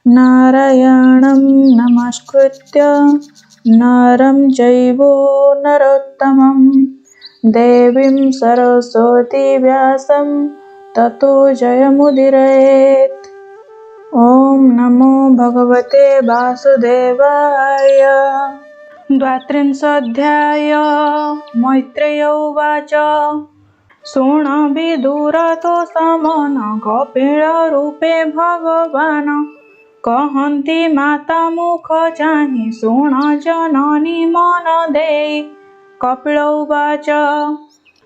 नारायणं नमस्कृत्य नरं चैव नरोत्तमं देवीं सरस्वती व्यासं ततो जयमुदीरयेत्। ॐ नमो भगवते वासुदेवाय। द्वात्रिंशोऽध्याय। मैत्रेय उवाच शृण्वविदुरतो समन कपिलरूपे भगवान् कहन्ति माता मुख चाहि शृण जननी मन देई। कपिल उवाच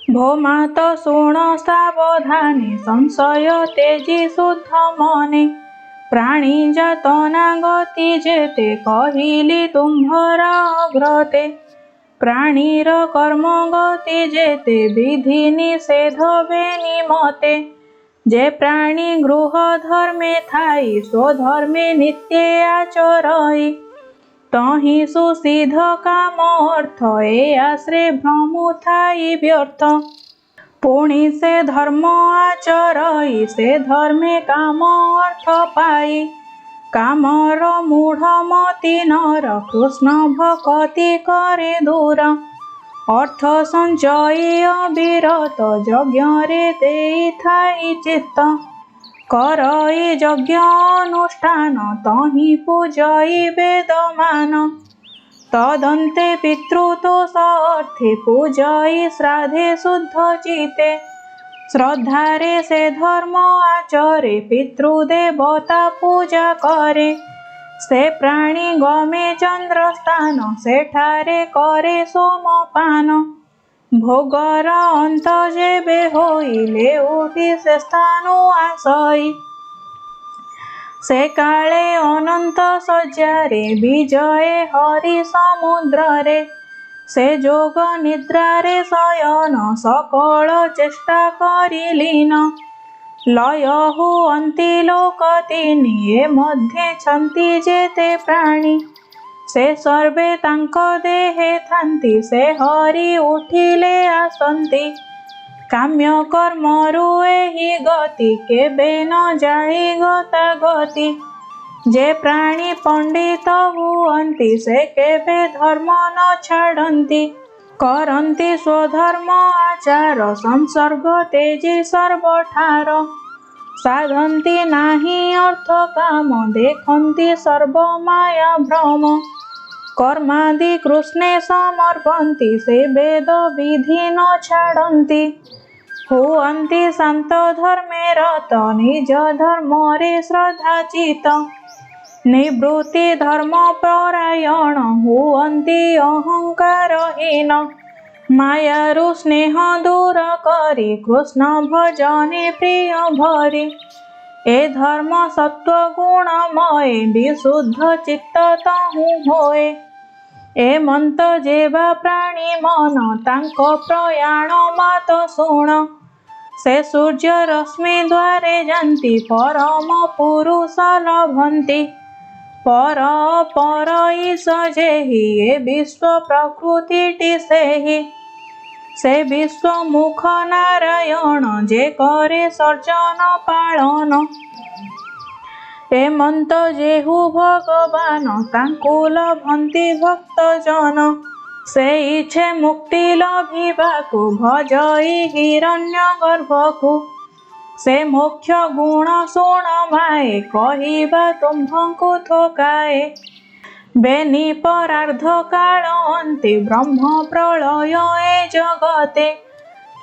भो मात शृण सावधाने संशय तेजी शुद्ध मने प्राणी जातना गति जेते कहिली तुम्भरा अग्रते प्राणीर कर्म गति जेते विधि निषेध बेनि मते जे प्राणी गृह धर्मे थाई स्वधर्मे नित्य आचरई तहि सुसिद्ध काम अर्थ ए आश्रे भ्रमु थाई व्यर्थ पुणी से धर्म आचरई से धर्मे काम अर्थ पाई कामर मूढ़ मति नर कृष्ण भक्ति करे दूर अर्थ संचय अविरत यज्ञ रे देई थाई चित्त करई यज्ञ अनुष्ठान तहि पूजई वेदमान तदन्ते पितृतोष अर्थे पूजई श्राद्धे शुद्ध चिते श्रद्धारे से धर्म आचरे पितृदेवता पूजा करे से प्राणी गमे चंद्र स्थान सेठारे करे सोमपान भोगर अंत जेबे होइले उठी से स्थानु आसई से काले अनंत सज्जारे विजये हरि समुद्र से जोग निद्रारे शयन सकल चेष्टा करिलीन लय हुअन्ति लोक तिनि मध्ये छन्ति जेते प्राणी से सर्वे तांक देहे थान्ति से हरि उठिले आसन्ति काम्य कर्मरु एहि गति केबे न जाई गता गति जे प्राणी पंडित हुअन्ति से केबे धर्म न छाड़न्ति करन्ति स्वधर्म आचार संसर्ग तेजी सर्वठार साधन्ति नाही अर्थ काम देखन्ति सर्व माया भ्रम कर्मादि कृष्णे समर्पन्ति से वेद विधि न छाड़न्ति हुअन्ति शान्त धर्मे रत निज धर्म रे श्रद्धा चित निवृत्ति धर्म परायण हुअन्ति अहंकारहीन मायारु स्नेह दूर करी कृष्ण भजने प्रिय भरी ए धर्म सत्व गुणमय विशुद्ध चित्त तहु होए ए मंत जेवा प्राणी मन तांक प्रयाण मात शुण से सूर्य रश्मि द्वारे जानती परम पुरुष लभन्ति पर पर ईश जेहि ए विश्व प्रकृति सेहि से विश्व मुख नारायण जे करे सर्जन पालन एमंत जेहु भगवान तांकु लभन्ति भक्त जन से इच्छे मुक्ति लभिबाकु भजई हिरण्य गर्भकु से मोक्ष गुण शुण माए कहिबा तुम्भंकु थोकाए बेनि परार्ध काल अन्ते ब्रह्म प्रलय ए जगते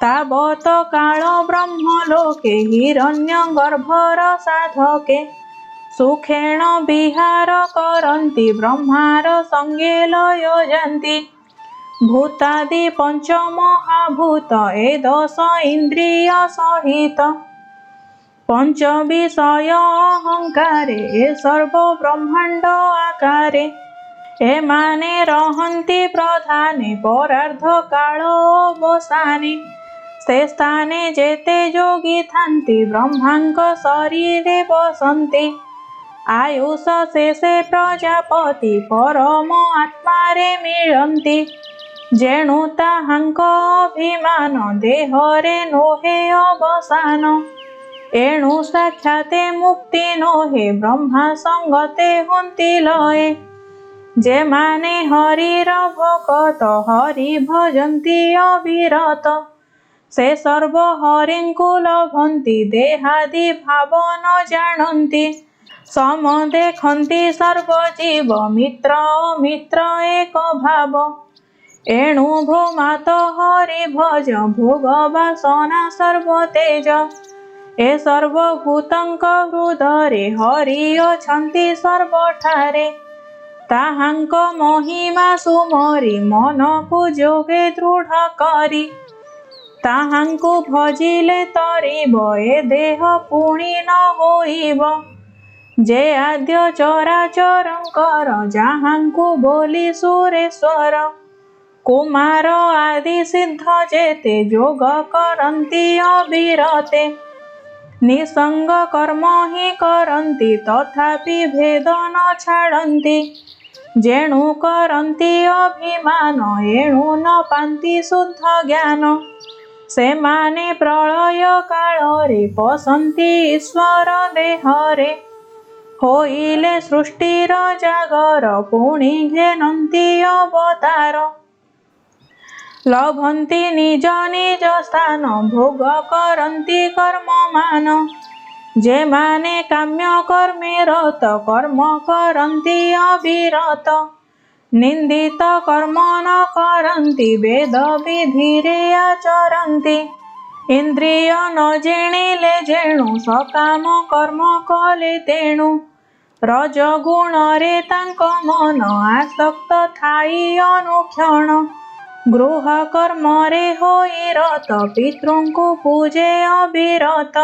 तावत काल ब्रह्म लोके हिरण्य गर्भर साधके सुखेण विहार करन्ति ब्रह्मार संगे लय जान्ति भूतादि पंच महाभूत ए दश इंद्रिय सहित पंच विषय अहंकारे ए सर्व ब्रह्मांड आकारे ए माने रहन्ति प्रधाने परार्ध काल अवसाने से स्थाने जेते जोगी थान्ति ब्रह्मांक शरीरे बसन्ति आयुष शेषे प्रजापति परम आत्मारे मिलन्ति जेणु ताहांक अभिमान देहरे नोहे अवसान एणु साक्षाते मुक्ति नोहे ब्रह्मा संगते हुंती लये। जे माने हरिर भगत हरि भजन्ति अविरत से सर्व हरिंकु लभन्ति देहादि भाव न जानन्ति। सम देखन्ति सर्व जीव मित्र अमित्र एक भाव। एणु भूमात हरि भज भोग वासना सर्व तेज। ए सर्वभूतंक हृदरे हरि अछन्ति सर्वठारे। ताहांक महिमा सुमरि मनकु जोगे दृढ़ करी। ताहांकु भजिले तरिब ए देह पुणी न होइब। जे आद्य चराचरंकर जाहांकु बोली सुरेश्वर। कुमार आदि सिद्ध जेते जोग करन्ति अविरते। निसंग कर्म ही करन्ति तथापि भेद न छाड़न्ति। जेणु करन्ति अभिमान एणु न पान्ति शुद्ध ज्ञान। से माने प्रलय कालरे पसन्ति ईश्वर देहरे। होइले सृष्टिर जागर पुणी घेनन्ति अवतार। लभन्ति निज निज स्थान भोग करन्ति कर्ममान। जे माने काम्य कर्मे रत कर्म करन्ति अविरत। निंदित कर्म न करन्ति वेद विधिरे आचरन्ति। इंद्रिय न जिणिले जेणु सकाम कर्म कले तेणु। रजगुणरे तांक मन आसक्त थाई अनुक्षण। गृह कर्मरे होई रत पितृंकु पूजे अविरत।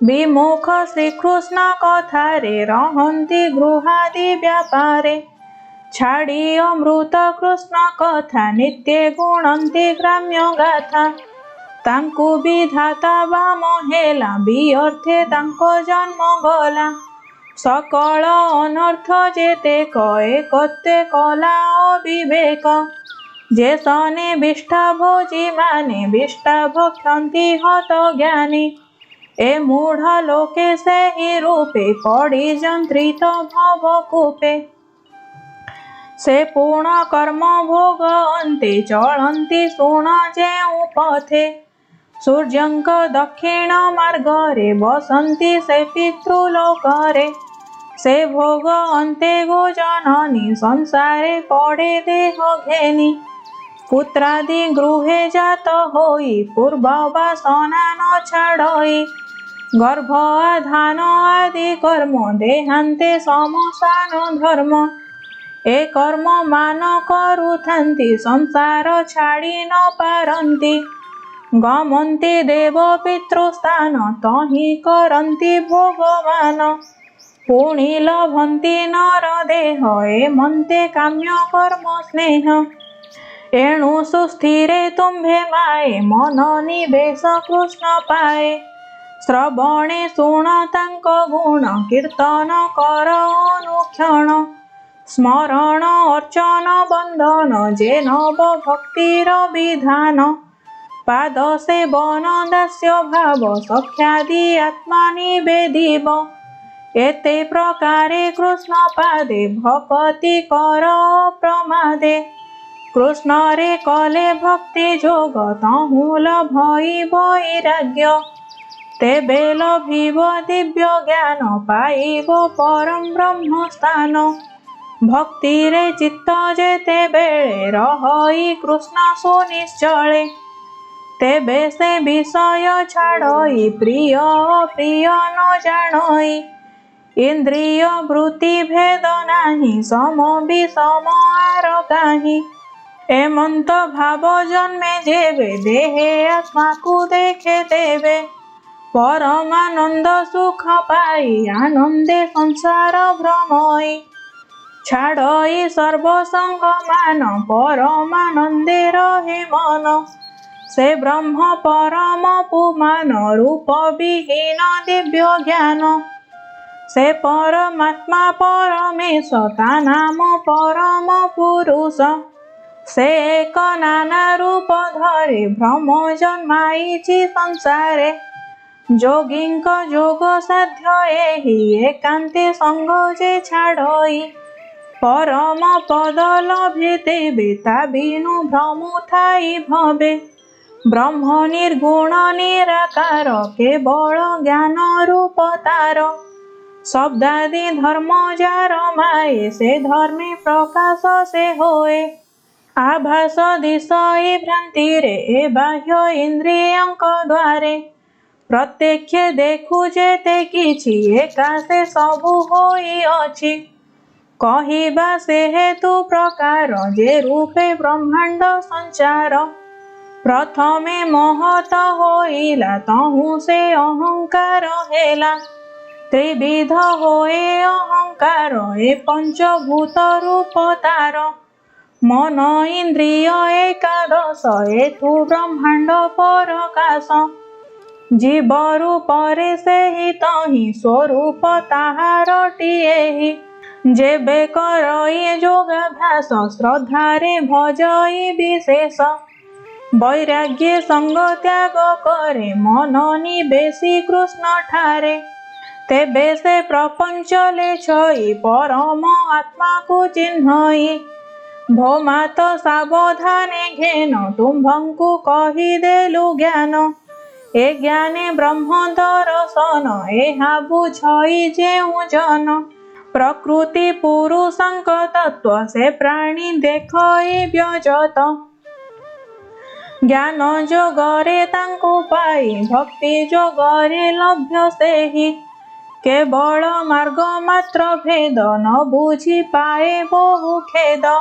विमुख श्रीकृष्ण कथारे रहन्ति गृहादि व्यापारे। छाड़ी अमृत कृष्ण कथा नित्य गुणन्ति ग्राम्य गाथा। तांकु विधाता बाम हेला बिअर्थे तांको जन्म गला। सकल अनर्थ जेते एकत्वे कला अविवेक। जे सने विष्ठा भोजी माने विष्ठा भक्षन्ति हत ज्ञानी। ए मूढ़ लोके से ही रूपे पड़ी जंत्रित भवकूपे। से पूर्ण कर्म भोग अन्ते चलन्ति शुण जेउ पथे। सूर्यंक दक्षिण मार्गरे बसन्ति से पितृलोकरे। से भोग अन्ते गो जननी संसारे पड़े देह घेनी। पुत्रादि गृहे जात होई पूर्व वासना न छाड़ई। गर्भ आधान आदि कर्म देहान्ते समसान धर्म। ए कर्म मान करुथान्ति संसार छाड़ी न पारन्ति। गमन्ति देव पितृस्थान तहि करन्ति भोगवान। पुणी लभन्ति नर देह एमन्ते काम्य कर्म स्नेह। एणु सुस्थिरे तुम्भे माए मन निवेश कृष्ण पाए। श्रवणे शुण तांक गुण कीर्तन कर अनुक्षण। स्मरण अर्चन बंधन जे नव भक्तिर विधान। पाद सेवन दास्य भाव सख्यादि आत्मा निवेदिव। एते प्रकारे कृष्ण पादे भक्ति कर प्रमादे। कृष्ण रे कले भक्ति जोग तहु लभई वैराग्य। तेबे लभिब दिव्य ज्ञान पाइब परम ब्रह्म स्थान। भक्ति रे चित्त जेते बेले रहई कृष्ण सुनिश्चले। तेबे से विषय छाड़ई प्रिय अप्रिय न जानई। इंद्रिय वृत्ति भेद नाही सम विषम आर काहि। एमंत भाव जन्मे जेबे देहे आत्मा को देखे देवे। परमानंद सुख पाई आनंदे संसार भ्रमई। छाड़ई सर्वसंग मान परमानंदे रहे मन। से ब्रह्म परम पुमान रूप विहीन दिव्य ज्ञान। से परमात्मा परमेश ता नाम परम पुरुष। से एक नाना रूप धरे भ्रम जन्माईछि संसारे। ଯୋଗୀଙ୍କ ଯୋଗ ସାଧ୍ୟ ଏହି ଏକାନ୍ତେ ସଙ୍ଗ ଯେ ଛାଡ଼ଇ। ପରମ ପଦ ଲଭେ ତେବେ ତା ବିନୁ ଭ୍ରମ ଥାଇ ଭବେ। ବ୍ରହ୍ମ ନିର୍ଗୁଣ ନିରାକାର କେବଳ ଜ୍ଞାନ ରୂପ ତାର। ଶବ୍ଦାଦି ଧର୍ମ ଯାର ମାଏ ସେ ଧର୍ମେ ପ୍ରକାଶ ସେ ହୋଏ। ଆଭାସ ଦିଶଇ ଭ୍ରାନ୍ତିରେ ଏ ବାହ୍ୟ ଇନ୍ଦ୍ରିୟଙ୍କ ଦ୍ୱାରେ। ପ୍ରତ୍ୟକ୍ଷ ଦେଖୁ ଯେତେ କିଛି ଏକା ସେ ସବୁ ହୋଇଅଛି। କହିବା ସେ ହେତୁ ପ୍ରକାର ଯେ ରୂପେ ବ୍ରହ୍ମାଣ୍ଡ ସଞ୍ଚାର। ପ୍ରଥମେ ମହତ ହୋଇଲା ତହୁଁ ସେ ଅହଙ୍କାର ହେଲା। ତ୍ରିବିଧ ହୋଏ ଅହଙ୍କାର ଏ ପଞ୍ଚଭୂତ ରୂପ ତାର। ମନ ଇନ୍ଦ୍ରିୟ ଏକାଦଶ ଏଥୁ ବ୍ରହ୍ମାଣ୍ଡ ପରକାଶ। ଜୀବ ରୂପରେ ସେହି ତହିଁ ସ୍ୱରୂପ ତାହାରଟିଏହି। ଯେବେ କରଇ ଯୋଗାଭ୍ୟାସ ଶ୍ରଦ୍ଧାରେ ଭଜଇ ବିଶେଷ। ବୈରାଗ୍ୟ ସଙ୍ଗ ତ୍ୟାଗ କରେ ମନ ନିବେଶି କୃଷ୍ଣ ଠାରେ। ତେବେ ସେ ପ୍ରପଞ୍ଚ ଲେଛଇ ପରମ ଆତ୍ମାକୁ ଚିହ୍ନଇ। ଭୋମାତ ସାବଧାନେ ଘେନ ତୁମ୍ଭଙ୍କୁ କହିଦେଲୁ ଜ୍ଞାନ। ଏ ଜ୍ଞାନେ ବ୍ରହ୍ମ ଦର୍ଶନ ଏହା ବୁଝଇ ଯେଉଁ ଜନ। ପ୍ରକୃତି ପୁରୁଷଙ୍କ ତତ୍ତ୍ୱ ସେ ପ୍ରାଣୀ ଦେଖଇ ବ୍ୟଜତ। ଜ୍ଞାନ ଯୋଗରେ ତାଙ୍କୁ ପାଇ ଭକ୍ତି ଯୋଗରେ ଲଭ୍ୟ ସେହି। କେବଳ ମାର୍ଗ ମାତ୍ର ଭେଦ ନ ବୁଝି ପାଏ ବହୁ ଖେଦ।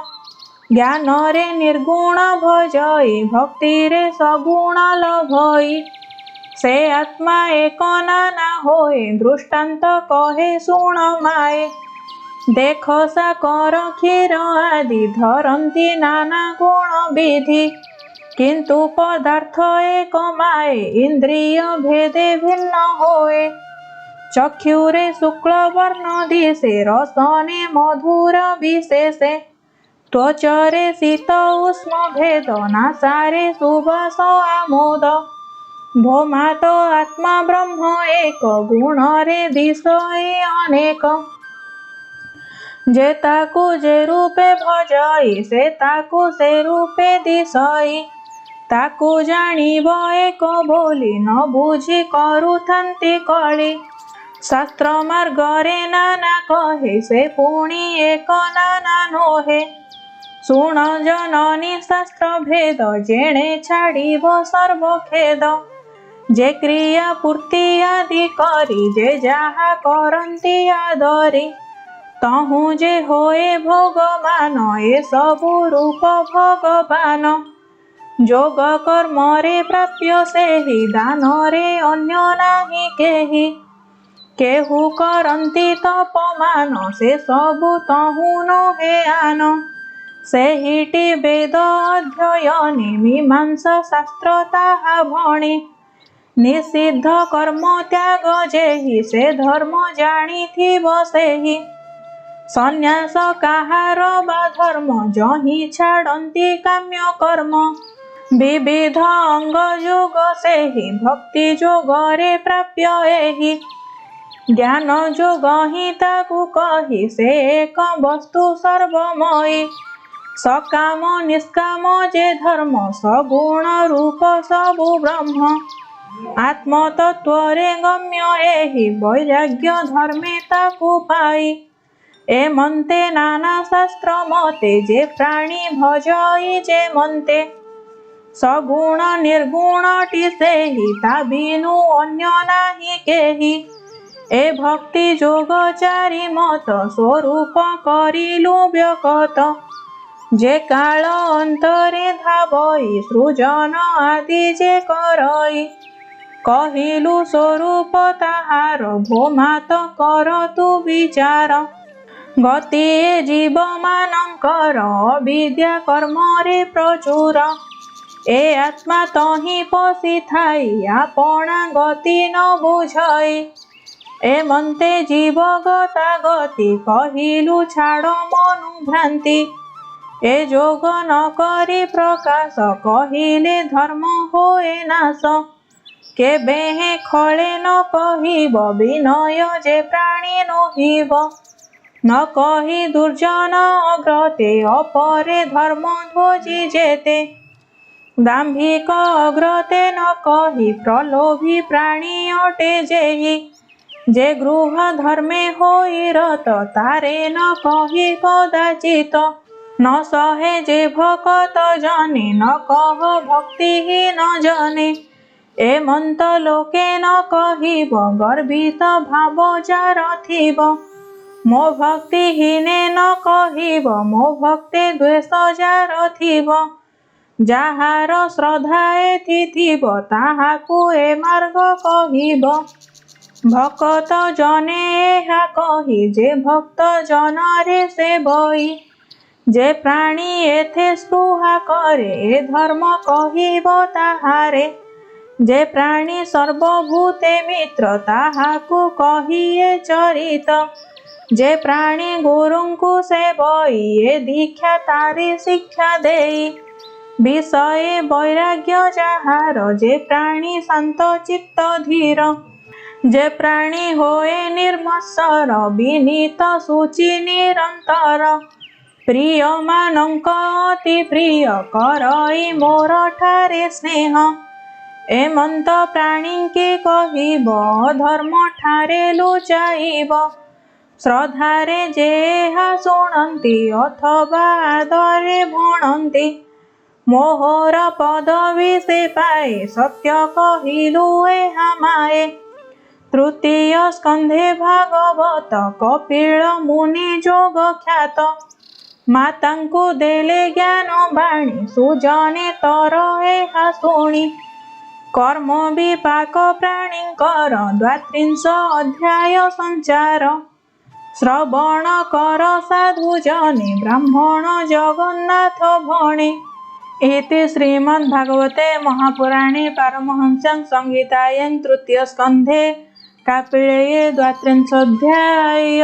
ଜ୍ଞାନରେ ନିର୍ଗୁଣ ଭଜଇ ଭକ୍ତିରେ ସଗୁଣ ଲଭଇ। ସେ ଆତ୍ମା ଏକ ନାନା ହୋଏ ଦୃଷ୍ଟାନ୍ତ କହେ ଶୁଣ ମାଏ। ଦେଖ ସାକର କ୍ଷୀର ଆଦି ଧରନ୍ତି ନାନା ଗୁଣ ବିଧି। କିନ୍ତୁ ପଦାର୍ଥ ଏକ ମାଏ ଇନ୍ଦ୍ରିୟ ଭେଦେ ଭିନ୍ନ ହୋଏ। ଚକ୍ଷୁରେ ଶୁକ୍ଳ ବର୍ଣ୍ଣ ଦିଶେ ରସନେ ମଧୁର ବିଶେଷେ। ତ୍ୱଚରେ ଶୀତ ଉଷ୍ମ ଭେଦ ନାସାରେ ସୁବାସ ଆମୋଦ। ଭୋମାତ ଆତ୍ମା ବ୍ରହ୍ମ ଏକ ଗୁଣରେ ଦିଶଇ ଅନେକ। ଯେ ତାକୁ ଯେ ରୂପେ ଭଜଇ ସେ ତାକୁ ସେ ରୂପେ ଦିଶଇ। ତାକୁ ଜାଣିବ ଏକ ବୋଲି ନ ବୁଝି କରୁଥାନ୍ତି କଳି। ଶାସ୍ତ୍ର ମାର୍ଗରେ ନାନା କହେ ସେ ପୁଣି ଏକ ନାନା ନୋହେ। ଶୁଣ ଜନନୀ ଶାସ୍ତ୍ର ଭେଦ ଯେଣେ ଛାଡ଼ିବ ସର୍ବଖେଦ। ଯେ କ୍ରିୟା ପୂର୍ତ୍ତି ଆଦି କରି ଯେ ଯାହା କରନ୍ତି ଆଦରି। ତହୁଁ ଯେ ହୋଏ ଭୋଗମାନ ଏ ସବୁ ରୂପ ଭଗବାନ। ଯୋଗ କର୍ମରେ ପ୍ରାପ୍ୟ ସେହି ଦାନରେ ଅନ୍ୟ ନାହିଁ କେହି। କେହୁ କରନ୍ତି ତପମାନ ସେ ସବୁ ତହୁଁ ନୋହେ ଆନ। ସେହିଟି ବେଦ ଅଧ୍ୟୟନେ ମୀମାଂସା ଶାସ୍ତ୍ର ତାହା ଭଣେ। ନିଷିଦ୍ଧ କର୍ମ ତ୍ୟାଗ ଯେହି ସେ ଧର୍ମ ଜାଣିଥିବ ସେହି। ସନ୍ନ୍ୟାସ କାହାର ବା ଧର୍ମ ଯହିଁ ଛାଡ଼ନ୍ତି କାମ୍ୟ କର୍ମ। ବିବିଧ ଅଙ୍ଗ ଯୋଗ ସେହି ଭକ୍ତି ଯୋଗରେ ପ୍ରାପ୍ୟ ଏହି। ଜ୍ଞାନ ଯୋଗ ହିଁ ତାକୁ କହି ସେ ଏକ ବସ୍ତୁ ସର୍ବମୟୀ। ସକାମ ନିଷ୍କାମ ଯେ ଧର୍ମ ସଗୁଣ ରୂପ ସବୁ ବ୍ରହ୍ମ। ଆତ୍ମତତ୍ତ୍ୱରେ ଗମ୍ୟ ଏହି ବୈରାଗ୍ୟ ଧର୍ମେ ତାକୁ ପାଇ। ଏମନ୍ତେ ନାନା ଶାସ୍ତ୍ର ମତେ ଯେ ପ୍ରାଣୀ ଭଜଇ ଯେ ମନ୍ତେ। ସଗୁଣ ନିର୍ଗୁଣଟି ସେହି ତା ବିନୁ ଅନ୍ୟ ନାହିଁ କେହି। ଏ ଭକ୍ତି ଯୋଗ ଚାରି ମତ ସ୍ୱରୂପ କରିଲୁ ବ୍ୟକତ। ଯେ କାଳ ଅନ୍ତରେ ଧାବଇ ସୃଜନ ଆଦି ଯେ କରଇ। କହିଲୁ ସ୍ୱରୂପ ତାହାର ଭୋମାତ କର ତୁ ବିଚାର। ଗତି ଏ ଜୀବମାନଙ୍କର ଅବିଦ୍ୟା କର୍ମରେ ପ୍ରଚୁର। ଏ ଆତ୍ମା ତହିଁ ପଶିଥାଇ ଆପଣା ଗତି ନ ବୁଝଇ। ଏମନ୍ତେ ଜୀବ ଗତାଗତି କହିଲୁ ଛାଡ଼ ମନୁଭ୍ରାନ୍ତି। ଏ ଯୋଗ ନ କରି ପ୍ରକାଶ କହିଲେ ଧର୍ମ ହୋଏ ନାଶ। केबे हे खळे न कहिब विनय जे प्राणी नहिब न कहि दुर्जन अग्रते अपरे धर्म ध्वजी जेते दाम्भिक अग्रते न कहि प्रलोभी प्राणी अटे जेहि जे गृह धर्मे होई रत तारे न कहि कदाचित न सहे जे भकत जने न कह भक्तिहीन जने एमंत लोके न कहिब गर्वित भाव जार थिब मो भक्तिहीने न कहिब मो भक्ति द्वेष जार थिब जाहार श्रद्धा एथि थिब ताहाकु ए मार्ग कहिब भकत जने एहा कहि जे भक्त जनरे सेवई जे प्राणी एथे स्पृहा करे ए धर्म कहिब ताहारे जे प्राणी सर्वभूते मित्र ताहाकु कहिए चरित जे प्राणी गुरुंकु सेवई ए दीक्षा तारी शिक्षा देई विषये वैराग्य जाहार जे प्राणी शांत चित्त धीर जे प्राणी होए निर्मत्सर विनीत शुचि निरंतर प्रिय मानंक अति प्रिय करई मोर ठारे स्नेह एमंत प्राणी के कहिब धर्म ठारे लुचाइब श्रद्धारे जेहा शुणन्ति अथवा आदरे भणन्ति मोहर पदवी से पाए सत्य कहिलु एहा माए तृतीय स्कंधे भागवत कपिल मुनि जोग ख्यात मातांकु देले ज्ञान बाणी सुजने तर एहा शुणी कर्म विपाक प्राणींकर 32 अध्याय संचार श्रवण कर साधु जने ब्राह्मण जगन्नाथ भणे इति श्रीमद्भागवते महापुराणे पारमहंस्यां संहितायां तृतीय स्कंधे कापिलेये 32 अध्याय।